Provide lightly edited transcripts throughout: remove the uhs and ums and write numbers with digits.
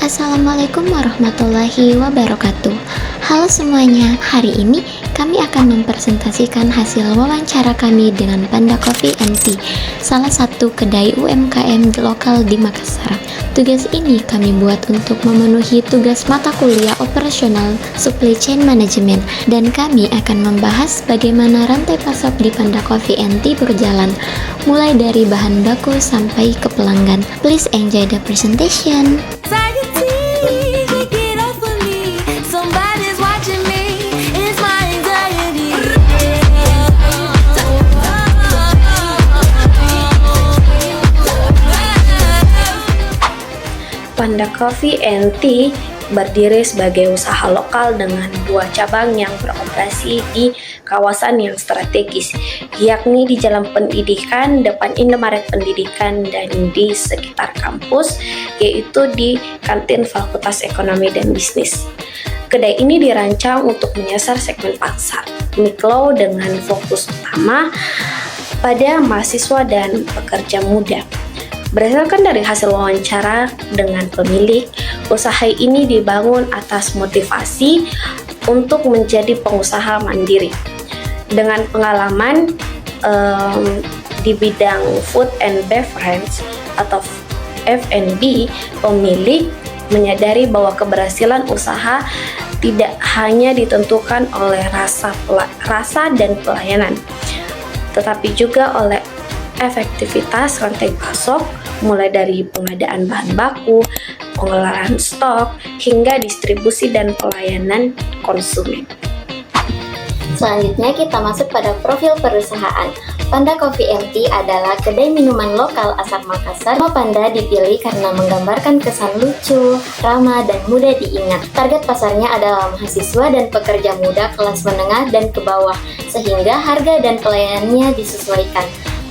Assalamualaikum warahmatullahi wabarakatuh. Halo semuanya, hari ini kami akan mempresentasikan hasil wawancara kami dengan Panda Coffee & Tea, salah satu kedai UMKM lokal di Makassar. Tugas ini kami buat untuk memenuhi tugas mata kuliah operasional supply chain management, dan kami akan membahas bagaimana rantai pasok di Panda Coffee & Tea berjalan, mulai dari bahan baku sampai ke pelanggan. Please enjoy the presentation. Panda Coffee & Tea berdiri sebagai usaha lokal dengan 2 cabang yang beroperasi di kawasan yang strategis, yakni di Jalan Pendidikan, depan Indomaret Pendidikan, dan di sekitar kampus, yaitu di kantin Fakultas Ekonomi dan Bisnis. Kedai ini dirancang untuk menyasar segmen pasar mikro dengan fokus utama pada mahasiswa dan pekerja muda. Berdasarkan dari hasil wawancara dengan pemilik, usaha ini dibangun atas motivasi untuk menjadi pengusaha mandiri. Dengan pengalaman di bidang food and beverage atau F&B, pemilik menyadari bahwa keberhasilan usaha tidak hanya ditentukan oleh rasa dan pelayanan, tetapi juga oleh efektivitas rantai pasok, mulai dari pengadaan bahan baku, pengelolaan stok, hingga distribusi dan pelayanan konsumen. Selanjutnya kita masuk pada profil perusahaan. Panda Coffee & Tea adalah kedai minuman lokal asal Makassar. Nama Panda dipilih karena menggambarkan kesan lucu, ramah, dan mudah diingat. Target pasarnya adalah mahasiswa dan pekerja muda kelas menengah dan ke bawah, sehingga harga dan pelayanannya disesuaikan.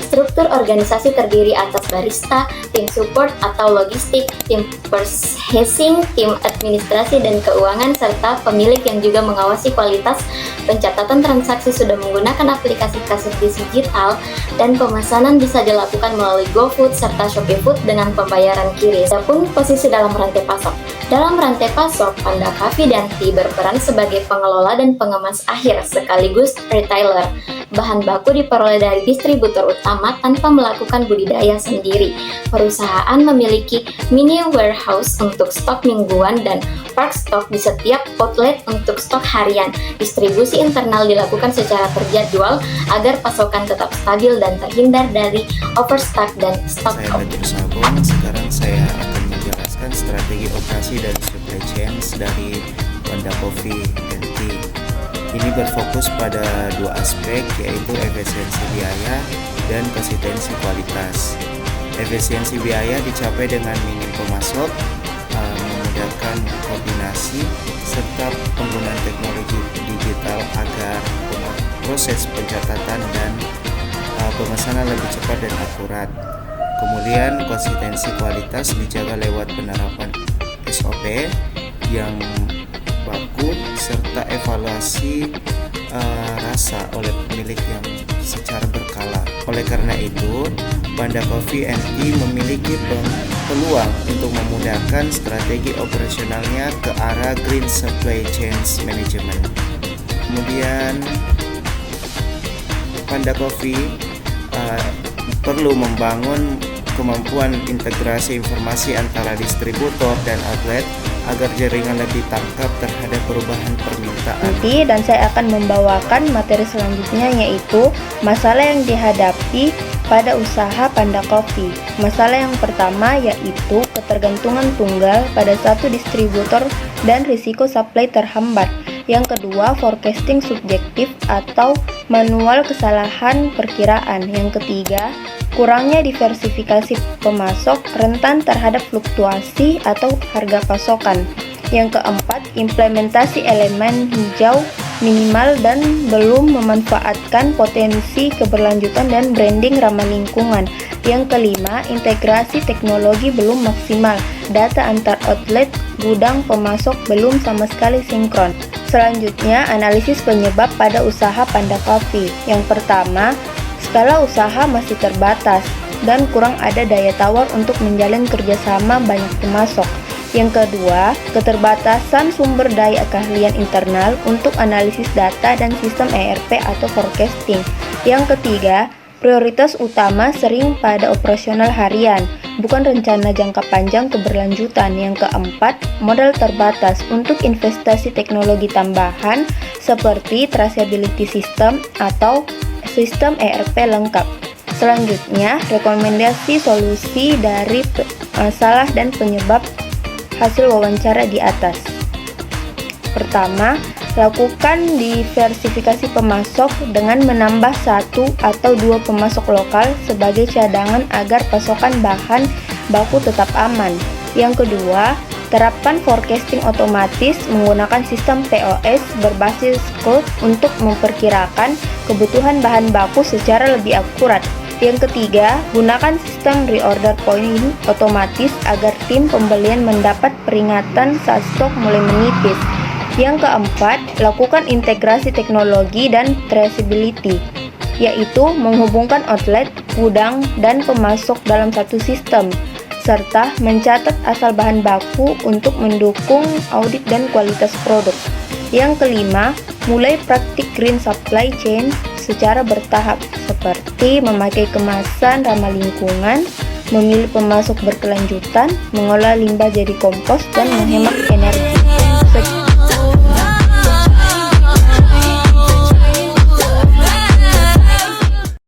Struktur organisasi terdiri atas barista, tim support atau logistik, tim purchasing, tim administrasi dan keuangan, serta pemilik yang juga mengawasi kualitas. Pencatatan transaksi sudah menggunakan aplikasi kasus digital, dan pemesanan bisa dilakukan melalui GoFood serta ShopeeFood dengan pembayaran QRIS. Adapun posisi dalam rantai pasok. Dalam rantai pasok, Panda Coffee & Tea berperan sebagai pengelola dan pengemas akhir sekaligus retailer. Bahan baku diperoleh dari distributor utama tanpa melakukan budidaya sendiri. Perusahaan memiliki mini warehouse untuk stok mingguan dan park stok di setiap outlet untuk stok harian. Distribusi internal dilakukan secara terjadwal agar pasokan tetap stabil dan terhindar dari overstock dan stock out. Saya Badrus Sabung. Sekarang saya akan menjelaskan strategi operasi dan supply chain dari Panda Coffee & Tea. Ini berfokus pada 2 aspek, yaitu efisiensi biaya dan konsistensi kualitas. Efisiensi biaya dicapai dengan minim pemasok, memudahkan koordinasi, serta penggunaan teknologi digital agar proses pencatatan dan pemesanan lebih cepat dan akurat. Kemudian konsistensi kualitas dijaga lewat penerapan SOP yang baku serta evaluasi rasa oleh pemilik yang secara berkala. Oleh karena itu, Panda Coffee & Tea memiliki peluang untuk memudahkan strategi operasionalnya ke arah Green Supply Chain Management. Kemudian Panda Coffee perlu membangun kemampuan integrasi informasi antara distributor dan outlet agar jaringan lebih tangkap terhadap perubahan permintaan. Dan saya akan membawakan materi selanjutnya, yaitu masalah yang dihadapi pada usaha Panda Coffee. Masalah yang pertama yaitu ketergantungan tunggal pada satu distributor dan risiko supply terhambat. Yang kedua, forecasting subjektif atau manual kesalahan perkiraan. Yang ketiga, kurangnya diversifikasi pemasok, rentan terhadap fluktuasi atau harga pasokan. Yang keempat, implementasi elemen hijau minimal dan belum memanfaatkan potensi keberlanjutan dan branding ramah lingkungan. Yang kelima, integrasi teknologi belum maksimal. Data antar outlet, gudang, pemasok belum sama sekali sinkron. Selanjutnya, analisis penyebab pada usaha Panda Coffee. Yang pertama, skala usaha masih terbatas dan kurang ada daya tawar untuk menjalin kerjasama banyak pemasok. Yang kedua, keterbatasan sumber daya keahlian internal untuk analisis data dan sistem ERP atau forecasting. Yang ketiga, prioritas utama sering pada operasional harian, bukan rencana jangka panjang keberlanjutan. Yang keempat, modal terbatas untuk investasi teknologi tambahan seperti traceability system atau sistem ERP lengkap. Selanjutnya, rekomendasi solusi dari masalah dan penyebab hasil wawancara di atas. Pertama, lakukan diversifikasi pemasok dengan menambah 1 atau 2 pemasok lokal sebagai cadangan agar pasokan bahan baku tetap aman. Yang kedua, terapkan forecasting otomatis menggunakan sistem POS berbasis cloud untuk memperkirakan kebutuhan bahan baku secara lebih akurat. Yang ketiga, gunakan sistem reorder point otomatis agar tim pembelian mendapat peringatan saat stok mulai menipis. Yang keempat, lakukan integrasi teknologi dan traceability, yaitu menghubungkan outlet, gudang, dan pemasok dalam satu sistem, serta mencatat asal bahan baku untuk mendukung audit dan kualitas produk. Yang kelima, mulai praktik green supply chain secara bertahap, seperti memakai kemasan ramah lingkungan, memilih pemasok berkelanjutan, mengolah limbah jadi kompos, dan menghemat energi.